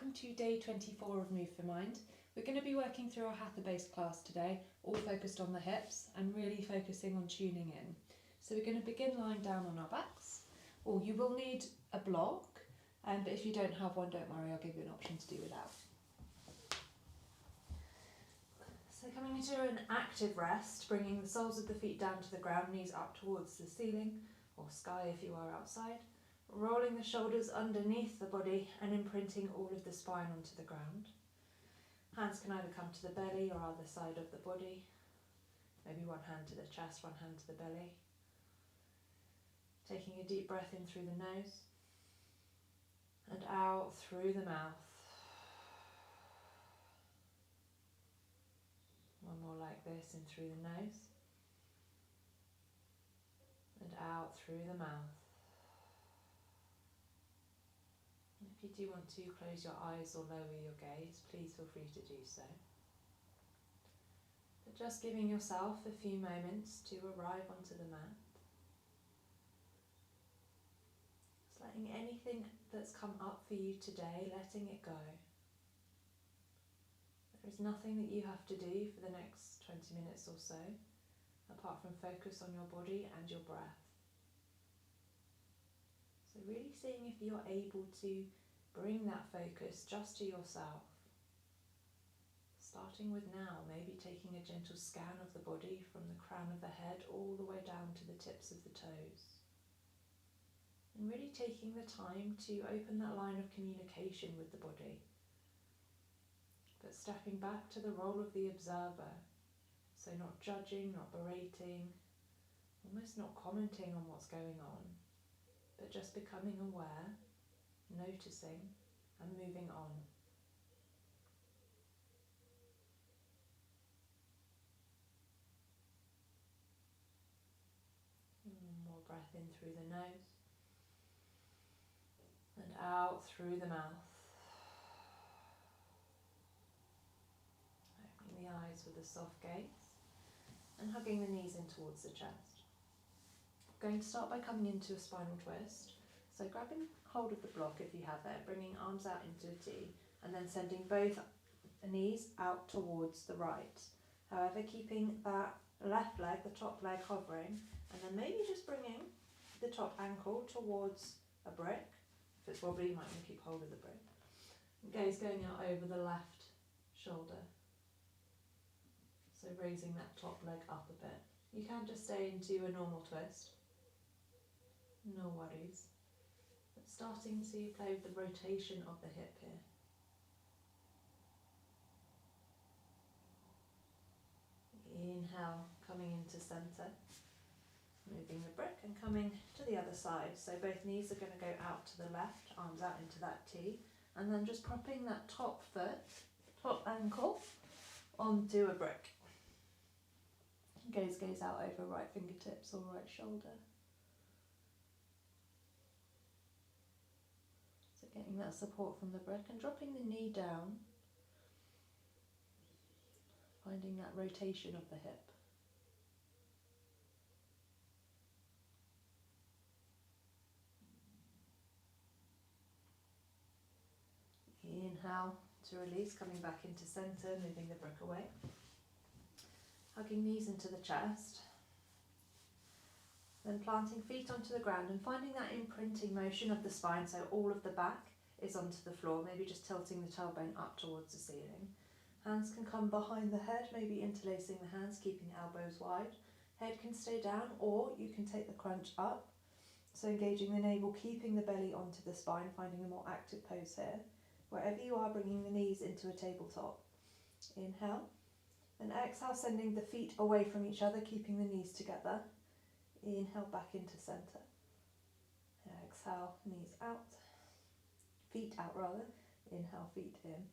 welcome to day 24 of Move for Mind. We're going to be working through our Hatha based class today, all focused on the hips and really focusing on tuning in. So we're going to begin lying down on our backs, or you will need a block, but if you don't have one, don't worry, I'll give you an option to do without. So coming into an active rest, bringing the soles of the feet down to the ground, knees up towards the ceiling or sky if you are outside. Rolling the shoulders underneath the body and imprinting all of the spine onto the ground. Hands can either come to the belly or either side of the body. Maybe one hand to the chest, one hand to the belly. Taking a deep breath in through the nose and out through the mouth. One more like this, in through the nose and out through the mouth. If you do want to close your eyes or lower your gaze, please feel free to do so. But just giving yourself a few moments to arrive onto the mat. Just letting anything that's come up for you today, letting it go. There is nothing that you have to do for the next 20 minutes or so, apart from focus on your body and your breath. So really seeing if you're able to bring that focus just to yourself. Starting with now, maybe taking a gentle scan of the body from the crown of the head all the way down to the tips of the toes. And really taking the time to open that line of communication with the body. But stepping back to the role of the observer. So not judging, not berating, almost not commenting on what's going on, but just becoming aware, noticing and moving on. More breath in through the nose and out through the mouth. Opening the eyes with a soft gaze and hugging the knees in towards the chest. I'm going to start by coming into a spinal twist. So grabbing hold of the block if you have it, bringing arms out into a T, and then sending both knees out towards the right. However, keeping that left leg, the top leg, hovering, and then maybe just bringing the top ankle towards a brick. If it's wobbly, you might want to keep hold of the brick. And gaze going out over the left shoulder. So raising that top leg up a bit. You can just stay into a normal twist. No worries. But starting to play with the rotation of the hip here. Inhale, coming into centre. Moving the brick and coming to the other side. So both knees are going to go out to the left, arms out into that T. And then just propping that top foot, top ankle, onto a brick. Gaze goes out over right fingertips or right shoulder. So getting that support from the brick and dropping the knee down. Finding that rotation of the hip. Inhale to release, coming back into centre, moving the brick away. Hugging knees into the chest. Then planting feet onto the ground and finding that imprinting motion of the spine, so all of the back is onto the floor, maybe just tilting the tailbone up towards the ceiling. Hands can come behind the head, maybe interlacing the hands, keeping elbows wide. Head can stay down, or you can take the crunch up. So engaging the navel, keeping the belly onto the spine, finding a more active pose here. Wherever you are, bringing the knees into a tabletop. Inhale. And exhale, sending the feet away from each other, keeping the knees together. Inhale, back into centre. Exhale, knees out. Feet out rather. Inhale, feet in.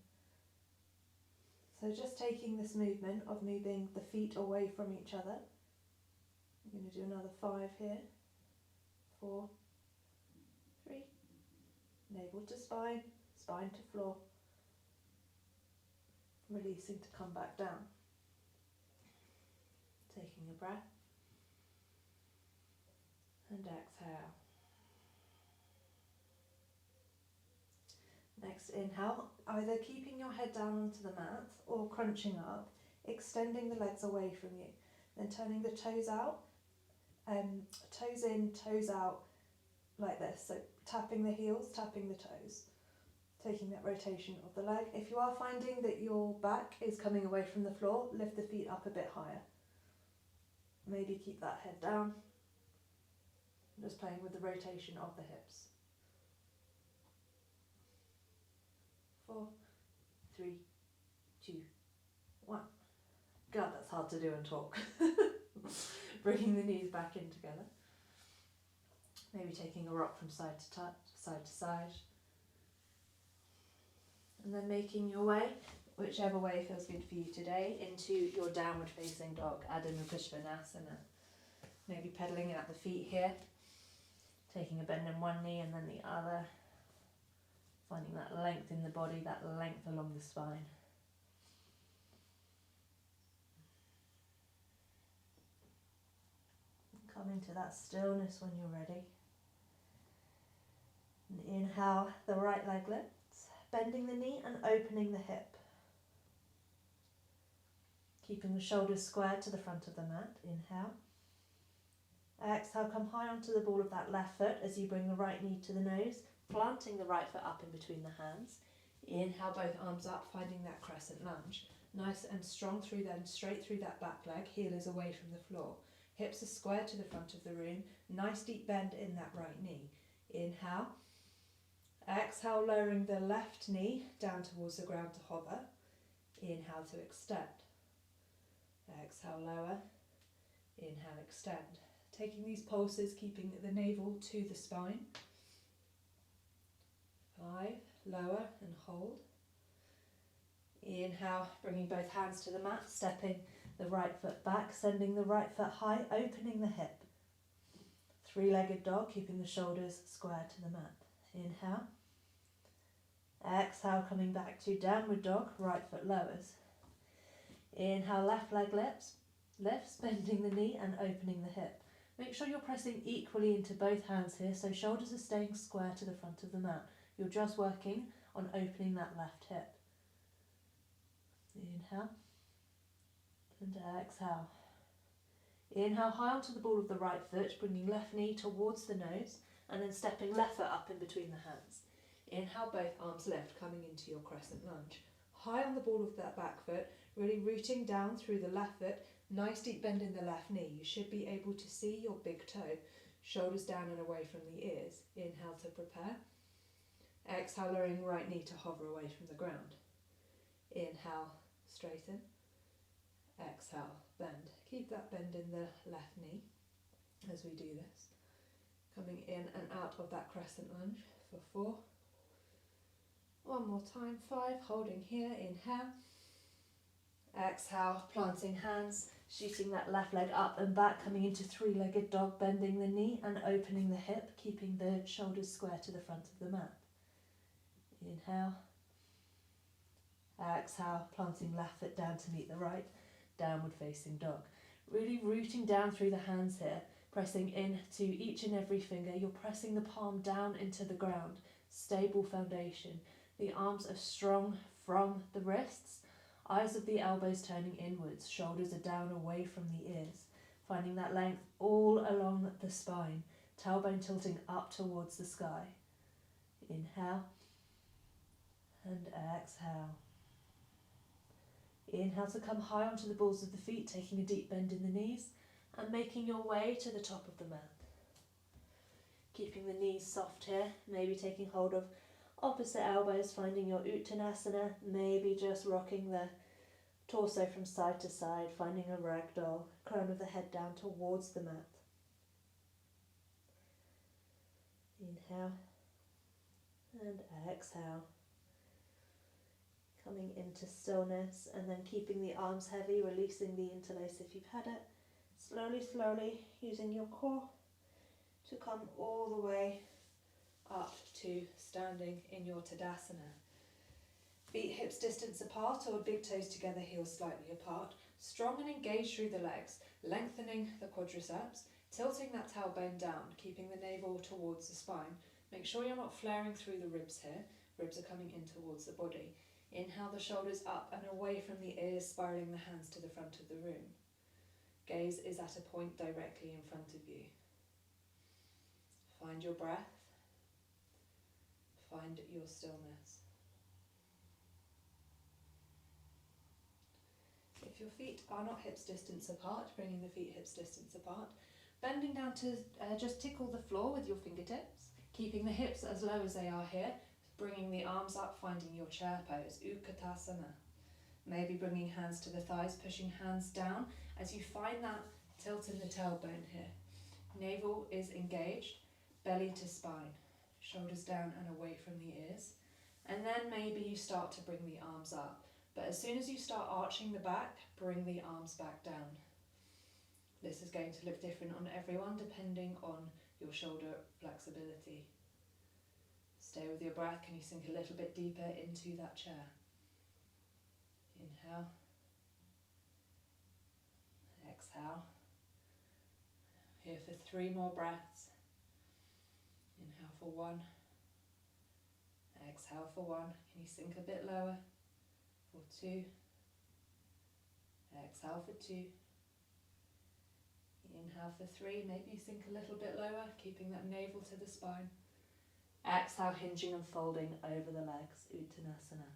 So just taking this movement of moving the feet away from each other. I'm going to do another 5 here. 4, 3. Navel to spine, spine to floor. Releasing to come back down. Taking a breath. And exhale. Next inhale, either keeping your head down onto the mat or crunching up, extending the legs away from you. Then turning the toes out, toes in, toes out, like this. So tapping the heels, tapping the toes. Taking that rotation of the leg. If you are finding that your back is coming away from the floor, lift the feet up a bit higher. Maybe keep that head down. Just playing with the rotation of the hips. 4, 3, 2, 1. God, that's hard to do and talk. Bringing the knees back in together. Maybe taking a rock from side to side. And then making your way, whichever way feels good for you today, into your downward facing dog, Adho Mukha Svanasana. Maybe pedaling out the feet here, taking a bend in one knee and then the other, finding that length in the body, that length along the spine. Come into that stillness when you're ready. And inhale, the right leg lifts, bending the knee and opening the hip. Keeping the shoulders squared to the front of the mat. Inhale. Exhale, come high onto the ball of that left foot as you bring the right knee to the nose, planting the right foot up in between the hands. Inhale, both arms up, finding that crescent lunge. Nice and strong through then, straight through that back leg, heel is away from the floor. Hips are squared to the front of the room, nice deep bend in that right knee. Inhale. Exhale, lowering the left knee down towards the ground to hover. Inhale to extend. Exhale, lower. Inhale, extend. Taking these pulses, keeping the navel to the spine. 5, lower and hold. Inhale, bringing both hands to the mat, stepping the right foot back, sending the right foot high, opening the hip. 3-legged dog, keeping the shoulders squared to the mat. Inhale. Exhale, coming back to downward dog, right foot lowers. Inhale, left leg lifts, bending the knee and opening the hip. Make sure you're pressing equally into both hands here, so shoulders are staying square to the front of the mat. You're just working on opening that left hip. Inhale and exhale. Inhale, high onto the ball of the right foot, bringing left knee towards the nose and then stepping left foot up in between the hands. Inhale, both arms lift, coming into your crescent lunge. High on the ball of that back foot, really rooting down through the left foot, nice deep bend in the left knee. You should be able to see your big toe, shoulders down and away from the ears. Inhale to prepare. Exhale, lowering right knee to hover away from the ground. Inhale, straighten. Exhale, bend. Keep that bend in the left knee as we do this. Coming in and out of that crescent lunge for 4. One more time, 5, holding here, inhale. Exhale, planting hands, shooting that left leg up and back, coming into 3-legged dog, bending the knee and opening the hip, keeping the shoulders square to the front of the mat. Inhale. Exhale, planting left foot down to meet the right, downward facing dog. Really rooting down through the hands here, pressing into each and every finger. You're pressing the palm down into the ground, stable foundation. The arms are strong from the wrists, eyes of the elbows turning inwards, shoulders are down away from the ears, finding that length all along the spine, tailbone tilting up towards the sky. Inhale and exhale. Inhale to come high onto the balls of the feet, taking a deep bend in the knees and making your way to the top of the mat. Keeping the knees soft here, maybe taking hold of opposite elbows, finding your Uttanasana, maybe just rocking the torso from side to side, finding a ragdoll, crown of the head down towards the mat. Inhale and exhale. Coming into stillness and then keeping the arms heavy, releasing the interlace if you've had it. Slowly, slowly, using your core to come all the way up to standing in your Tadasana. Feet hips distance apart or big toes together, heels slightly apart. Strong and engaged through the legs, lengthening the quadriceps, tilting that tailbone down, keeping the navel towards the spine. Make sure you're not flaring through the ribs here. Ribs are coming in towards the body. Inhale the shoulders up and away from the ears, spiraling the hands to the front of the room. Gaze is at a point directly in front of you. Find your breath. Find your stillness. If your feet are not hips distance apart, bringing the feet hips distance apart, bending down to just tickle the floor with your fingertips, keeping the hips as low as they are here, bringing the arms up, finding your chair pose, Utkatasana. Maybe bringing hands to the thighs, pushing hands down as you find that tilt in the tailbone here. Navel is engaged, belly to spine, shoulders down and away from the ears. And then maybe you start to bring the arms up. But as soon as you start arching the back, bring the arms back down. This is going to look different on everyone depending on your shoulder flexibility. Stay with your breath. Can you sink a little bit deeper into that chair? Inhale. Exhale. Here for 3 more breaths. Inhale for 1. Exhale for 1. Can you sink a bit lower? For 2. Exhale for 2. Inhale for 3. Maybe sink a little bit lower, keeping that navel to the spine. Exhale, hinging and folding over the legs, Uttanasana.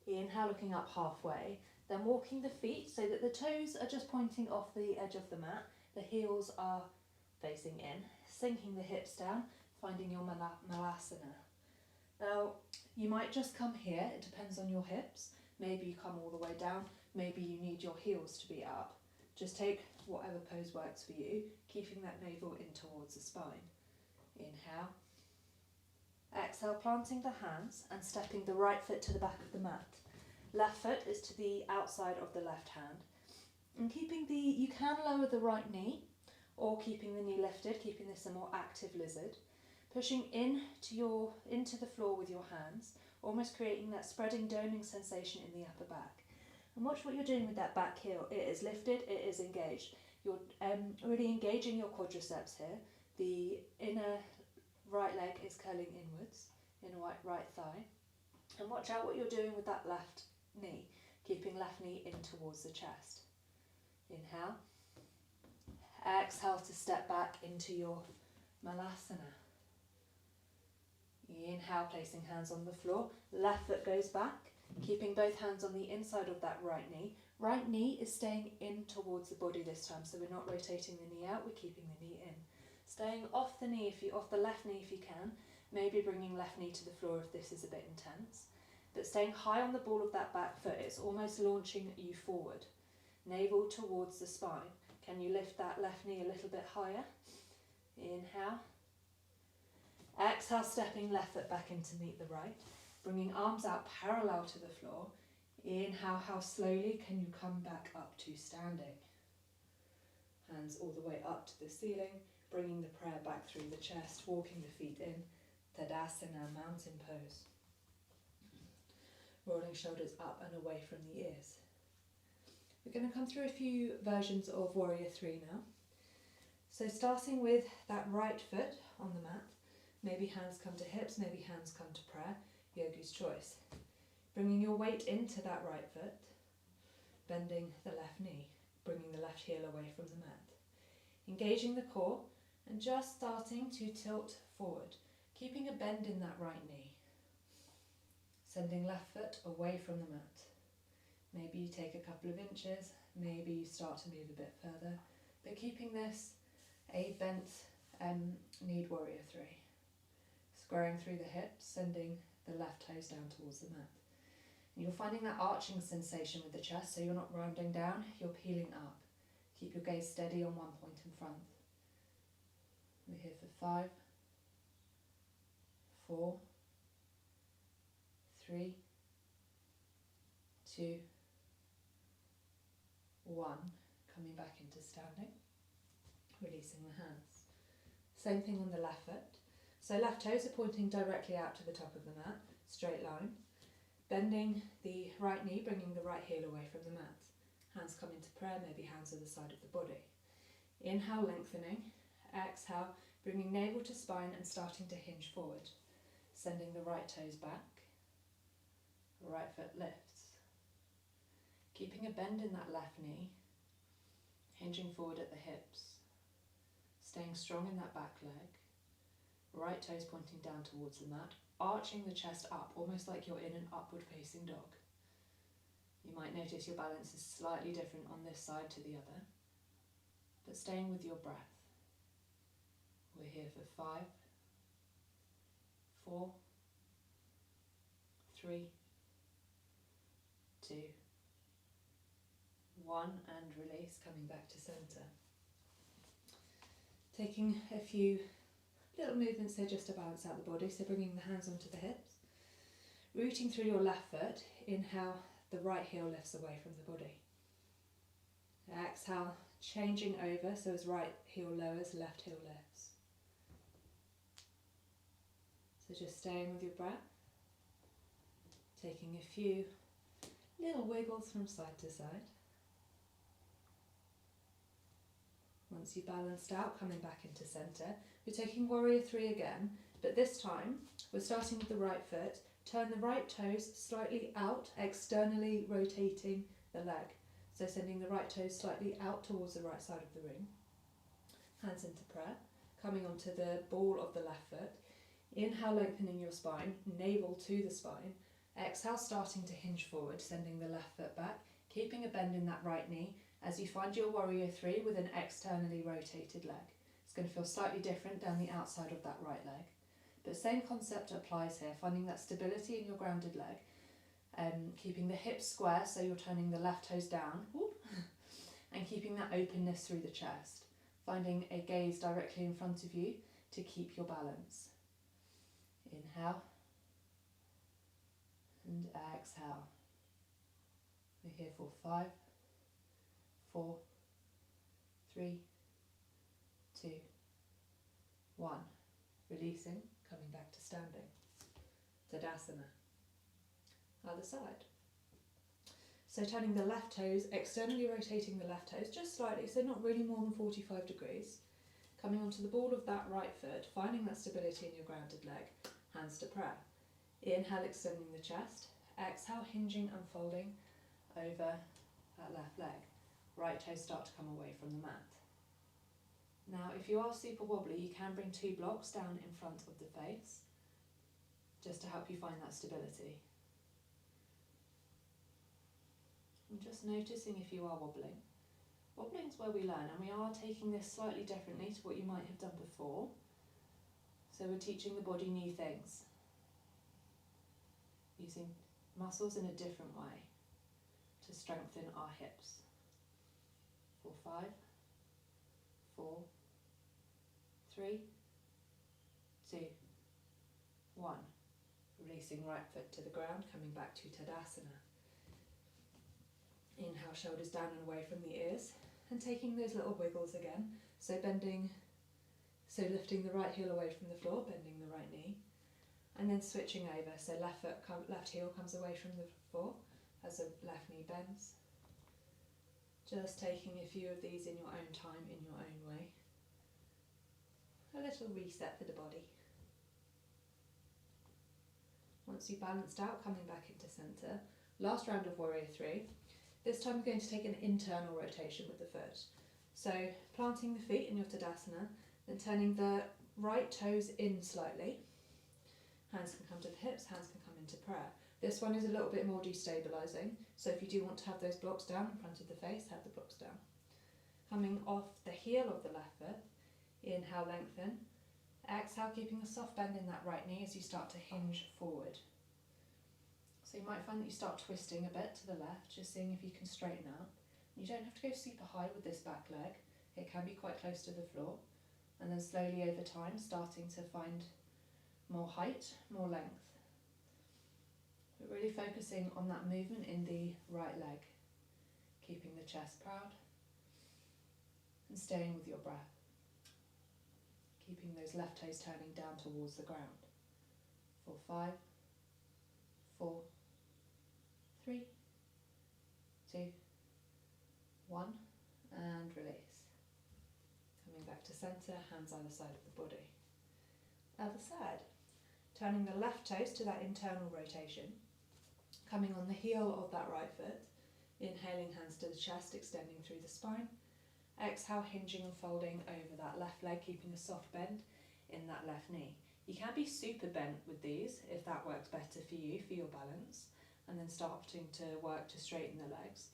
Inhale, looking up halfway, then walking the feet so that the toes are just pointing off the edge of the mat, the heels are facing in, sinking the hips down, finding your Malasana. Now, you might just come here, it depends on your hips, maybe you come all the way down, maybe you need your heels to be up. Just take whatever pose works for you, keeping that navel in towards the spine. Inhale. Exhale, planting the hands and stepping the right foot to the back of the mat. Left foot is to the outside of the left hand. And you can lower the right knee or keeping the knee lifted, keeping this a more active lizard. Pushing into the floor with your hands, almost creating that spreading, doming sensation in the upper back. And watch what you're doing with that back heel. It is lifted, it is engaged. You're really engaging your quadriceps here. The inner right leg is curling inwards, inner right thigh. And watch out what you're doing with that left knee, keeping left knee in towards the chest. Inhale. Exhale to step back into your Malasana. Inhale, placing hands on the floor. Left foot goes back, keeping both hands on the inside of that right knee. Right knee is staying in towards the body this time, so we're not rotating the knee out, we're keeping the knee in. Staying off the left knee if you can, maybe bringing left knee to the floor if this is a bit intense. But staying high on the ball of that back foot, it's almost launching you forward. Navel towards the spine. Can you lift that left knee a little bit higher? Inhale. Exhale, stepping left foot back in to meet the right. Bringing arms out parallel to the floor. Inhale, how slowly can you come back up to standing? Hands all the way up to the ceiling, bringing the prayer back through the chest, walking the feet in. Tadasana, mountain pose. Rolling shoulders up and away from the ears. We're going to come through a few versions of Warrior 3 now. So starting with that right foot on the mat, maybe hands come to hips, maybe hands come to prayer, yogi's choice. Bringing your weight into that right foot, bending the left knee, bringing the left heel away from the mat. Engaging the core and just starting to tilt forward, keeping a bend in that right knee. Sending left foot away from the mat. Maybe you take a couple of inches, maybe you start to move a bit further, but keeping this a bent kneed Warrior 3. Squaring through the hips, sending the left toes down towards the mat. And you're finding that arching sensation with the chest, so you're not rounding down, you're peeling up. Keep your gaze steady on one point in front. We're here for 5, 4, 3, 2, 1. Coming back into standing. Releasing the hands. Same thing on the left foot. So left toes are pointing directly out to the top of the mat, straight line. Bending the right knee, bringing the right heel away from the mat. Hands come into prayer, maybe hands at the side of the body. Inhale, lengthening. Exhale, bringing navel to spine and starting to hinge forward. Sending the right toes back, right foot lifts. Keeping a bend in that left knee, hinging forward at the hips, staying strong in that back leg, right toes pointing down towards the mat, arching the chest up, almost like you're in an upward facing dog. You might notice your balance is slightly different on this side to the other, but staying with your breath. We're here for 5, 4, 3, 2, 1, and release, coming back to centre. Taking a few little movements here just to balance out the body, so bringing the hands onto the hips, rooting through your left foot, inhale, the right heel lifts away from the body. Exhale, changing over, so as right heel lowers, left heel lifts. So just staying with your breath, taking a few little wiggles from side to side. Once you've balanced out, coming back into centre, we're taking warrior 3 again, but this time we're starting with the right foot. Turn the right toes slightly out, externally rotating the leg. So sending the right toes slightly out towards the right side of the ring. Hands into prayer, coming onto the ball of the left foot. Inhale, lengthening your spine, navel to the spine. Exhale, starting to hinge forward, sending the left foot back, keeping a bend in that right knee as you find your warrior 3 with an externally rotated leg. It's going to feel slightly different down the outside of that right leg. But same concept applies here, finding that stability in your grounded leg, keeping the hips square so you're turning the left toes down, and keeping that openness through the chest, finding a gaze directly in front of you to keep your balance. Inhale and exhale. We're here for 5, 4, 3, 2, 1. Releasing, coming back to standing. Tadasana. Other side. So turning the left toes, externally rotating the left toes just slightly, so not really more than 45 degrees. Coming onto the ball of that right foot, finding that stability in your grounded leg. Hands to prayer. Inhale, extending the chest. Exhale, hinging and folding over that left leg. Right toes start to come away from the mat. Now, if you are super wobbly, you can bring 2 blocks down in front of the face, just to help you find that stability. And just noticing if you are wobbling. Wobbling is where we learn, and we are taking this slightly differently to what you might have done before. So we're teaching the body new things, using muscles in a different way to strengthen our hips. For 5, 4, 3, 2, 1. Releasing right foot to the ground, coming back to Tadasana. Inhale, shoulders down and away from the ears, and taking those little wiggles again. So lifting the right heel away from the floor, bending the right knee, and then switching over. So left heel comes away from the floor as the left knee bends. Just taking a few of these in your own time, in your own way. A little reset for the body. Once you've balanced out, coming back into centre. Last round of warrior 3. This time we're going to take an internal rotation with the foot. So planting the feet in your Tadasana, then turning the right toes in slightly. Hands can come to the hips, hands can come into prayer. This one is a little bit more destabilising, so if you do want to have those blocks down in front of the face, have the blocks down. Coming off the heel of the left foot, inhale, lengthen. Exhale, keeping a soft bend in that right knee as you start to hinge forward. So you might find that you start twisting a bit to the left, just seeing if you can straighten out. You don't have to go super high with this back leg. It can be quite close to the floor. And then slowly over time, starting to find more height, more length. But really focusing on that movement in the right leg, keeping the chest proud and staying with your breath. Keeping those left toes turning down towards the ground. For 5, 4, 3, 2, 1, and release. Coming back to centre, hands either side of the body. Other side. Turning the left toes to that internal rotation, coming on the heel of that right foot, inhaling hands to the chest, extending through the spine. Exhale, hinging and folding over that left leg, keeping a soft bend in that left knee. You can be super bent with these if that works better for you, for your balance, and then starting to work to straighten the legs.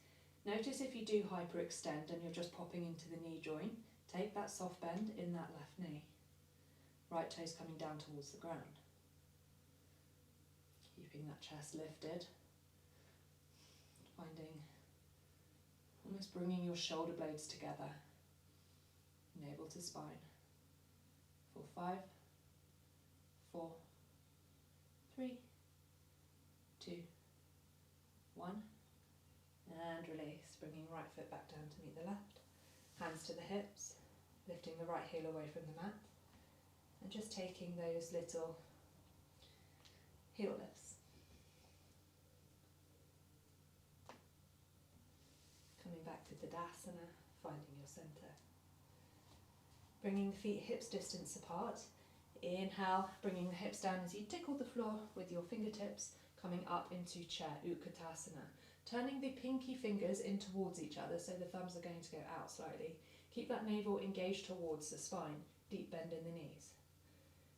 Notice if you do hyperextend and you're just popping into the knee joint, take that soft bend in that left knee. Right toes coming down towards the ground. Keeping that chest lifted. Finding, almost bringing your shoulder blades together. Navel to spine. For 5, 4, 3, 2, 1. And release, bringing right foot back down to meet the left. Hands to the hips, lifting the right heel away from the mat. And just taking those little heel lifts. Coming back to Tadasana, finding your center. Bringing the feet hips distance apart. Inhale, bringing the hips down as you tickle the floor with your fingertips, coming up into chair, Utkatasana. Turning the pinky fingers in towards each other so the thumbs are going to go out slightly. Keep that navel engaged towards the spine, deep bend in the knees.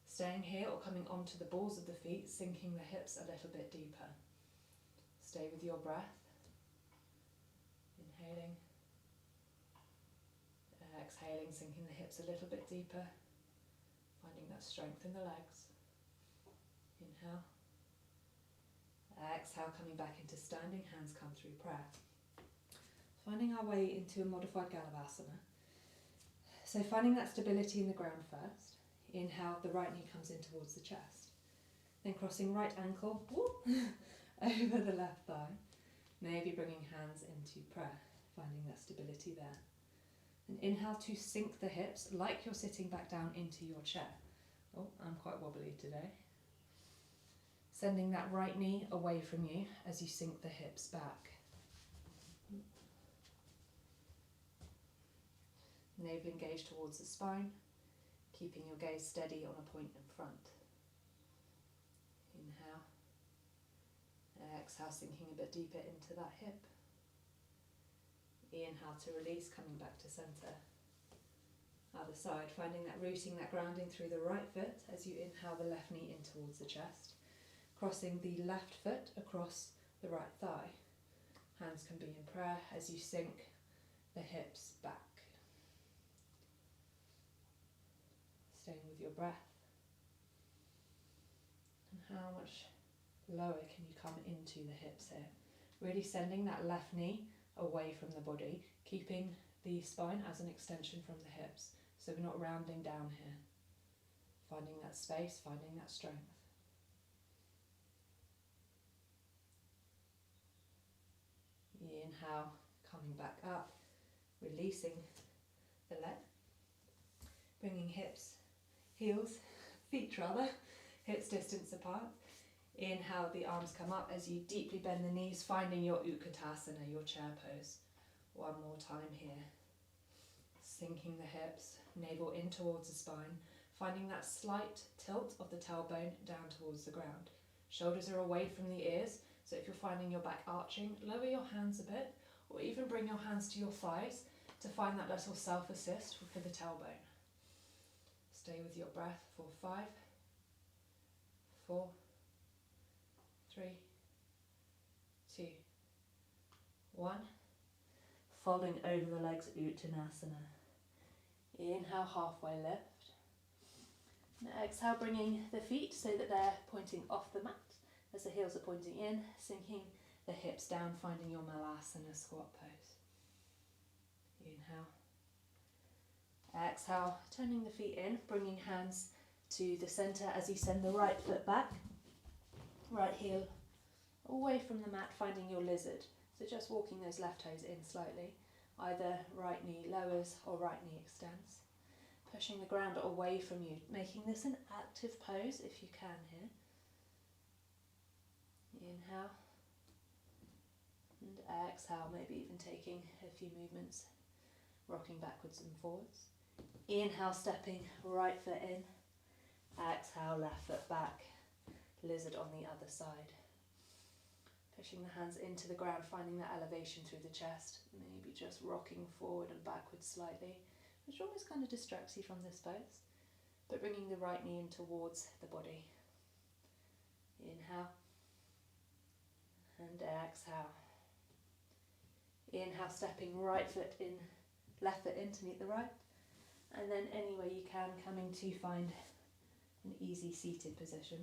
Staying here or coming onto the balls of the feet, sinking the hips a little bit deeper. Stay with your breath. Inhaling. Exhaling, sinking the hips a little bit deeper. Finding that strength in the legs. Inhale. Exhale, coming back into standing, hands come through prayer. Finding our way into a modified Galavasana. So finding that stability in the ground first. Inhale, the right knee comes in towards the chest. Then crossing right ankle over the left thigh. Maybe bringing hands into prayer, finding that stability there. And inhale to sink the hips like you're sitting back down into your chair. Oh, I'm quite wobbly today. Sending that right knee away from you as you sink the hips back. Navel engaged towards the spine, keeping your gaze steady on a point in front. Inhale. Exhale, sinking a bit deeper into that hip. Inhale to release, coming back to center. Other side, finding that rooting, that grounding through the right foot as you inhale the left knee in towards the chest. Crossing the left foot across the right thigh. Hands can be in prayer as you sink the hips back. Staying with your breath. And how much lower can you come into the hips here? Really sending that left knee away from the body, keeping the spine as an extension from the hips. So we're not rounding down here. Finding that space, finding that strength. Inhale, coming back up, releasing the leg. Bringing feet rather, hips distance apart. Inhale, the arms come up as you deeply bend the knees, finding your Utkatasana, your chair pose. One more time here. Sinking the hips, navel in towards the spine, finding that slight tilt of the tailbone down towards the ground. Shoulders are away from the ears, so if you're finding your back arching, lower your hands a bit, or even bring your hands to your thighs to find that little self-assist for the tailbone. Stay with your breath for 5, 4, 3, 2, 1. Folding over the legs, Uttanasana. Inhale, halfway lift. And exhale, bringing the feet so that they're pointing off the mat as the heels are pointing in, sinking the hips down, finding your Malasana squat pose. Inhale. Exhale, turning the feet in, bringing hands to the center as you send the right foot back, right heel away from the mat, finding your lizard. So just walking those left toes in slightly, either right knee lowers or right knee extends. Pushing the ground away from you, making this an active pose if you can here. Inhale and exhale, maybe even taking a few movements, rocking backwards and forwards. Inhale, stepping right foot in. Exhale, left foot back. lizard on the other side. Pushing the hands into the ground, finding that elevation through the chest, maybe just rocking forward and backwards slightly, which almost kind of distracts you from this pose, but bringing the right knee in towards the body. Inhale and exhale. Inhale, stepping right foot in, left foot in to meet the right, and then any way you can, coming to find an easy seated position.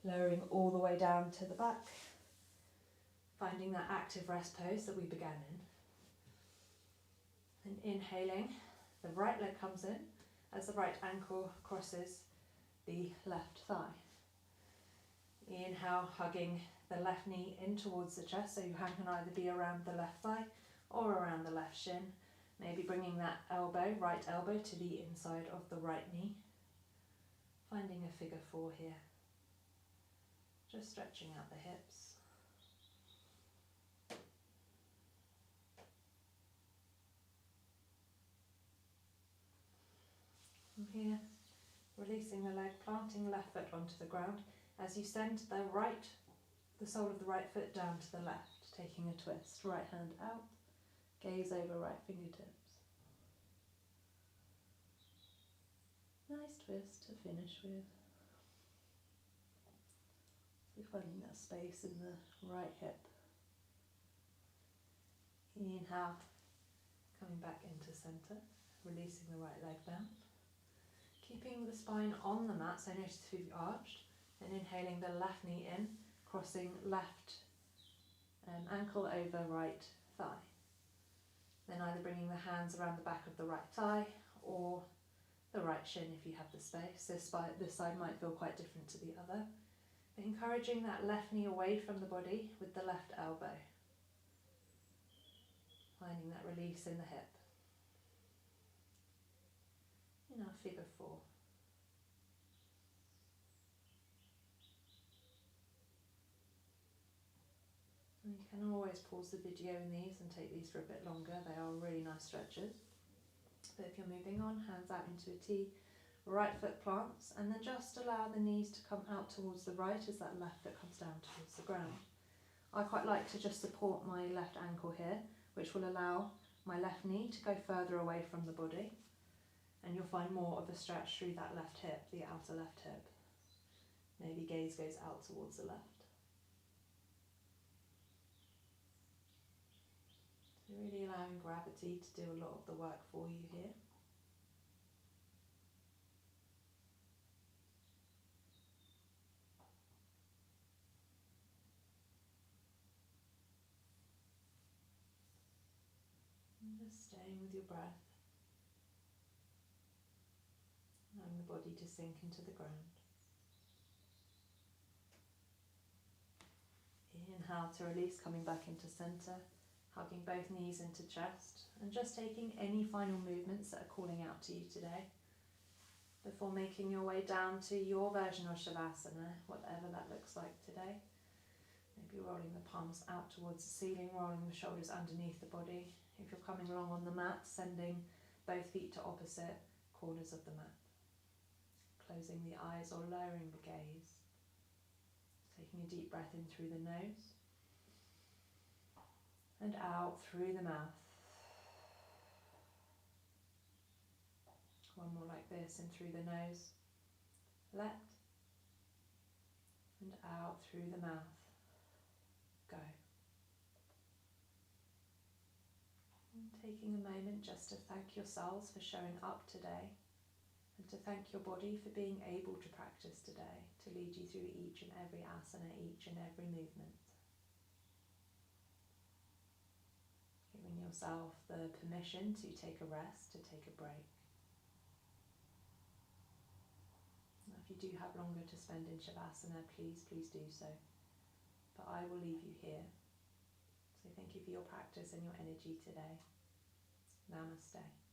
Lowering all the way down to the back, finding that active rest pose that we began in. And inhaling, the right leg comes in as the right ankle crosses the left thigh. Inhale, hugging the left knee in towards the chest, so your hand can either be around the left thigh or around the left shin. Maybe bringing that elbow, right elbow, to the inside of the right knee. Finding a figure 4 here. Just stretching out the hips. From here, releasing the leg, planting left foot onto the ground as you send the sole of the right foot down to the left, taking a twist. Right hand out, gaze over right fingertips. Nice twist to finish with. So finding that space in the right hip. Inhale, coming back into centre, releasing the right leg down. Keeping the spine on the mat, so notice if you've arched, and inhaling the left knee in, crossing left ankle over right thigh. Then either bringing the hands around the back of the right thigh or the right shin if you have the space. This side might feel quite different to the other. But encouraging that left knee away from the body with the left elbow. Finding that release in the hip. In our figure 4. And you can always pause the video in these and take these for a bit longer. They are really nice stretches. But if you're moving on, hands out into a T, right foot plants, and then just allow the knees to come out towards the right as that left foot comes down towards the ground. I quite like to just support my left ankle here, which will allow my left knee to go further away from the body. And you'll find more of a stretch through that left hip, the outer left hip. Maybe gaze goes out towards the left. So really allowing gravity to do a lot of the work for you here. And just staying with your breath. Allowing the body to sink into the ground. Inhale to release, coming back into centre, hugging both knees into chest, and just taking any final movements that are calling out to you today before making your way down to your version of Shavasana, whatever that looks like today. Maybe rolling the palms out towards the ceiling, rolling the shoulders underneath the body. If you're coming along on the mat, sending both feet to opposite corners of the mat. Closing the eyes or lowering the gaze. Taking a deep breath in through the nose and out through the mouth. One more like this, in through the nose, let, and out through the mouth, go. And taking a moment just to thank yourselves for showing up today, and to thank your body for being able to practice today, to lead you through each and every asana, each and every movement. Giving yourself the permission to take a rest, to take a break. Now, if you do have longer to spend in Shavasana, please do so. But I will leave you here. So thank you for your practice and your energy today. Namaste.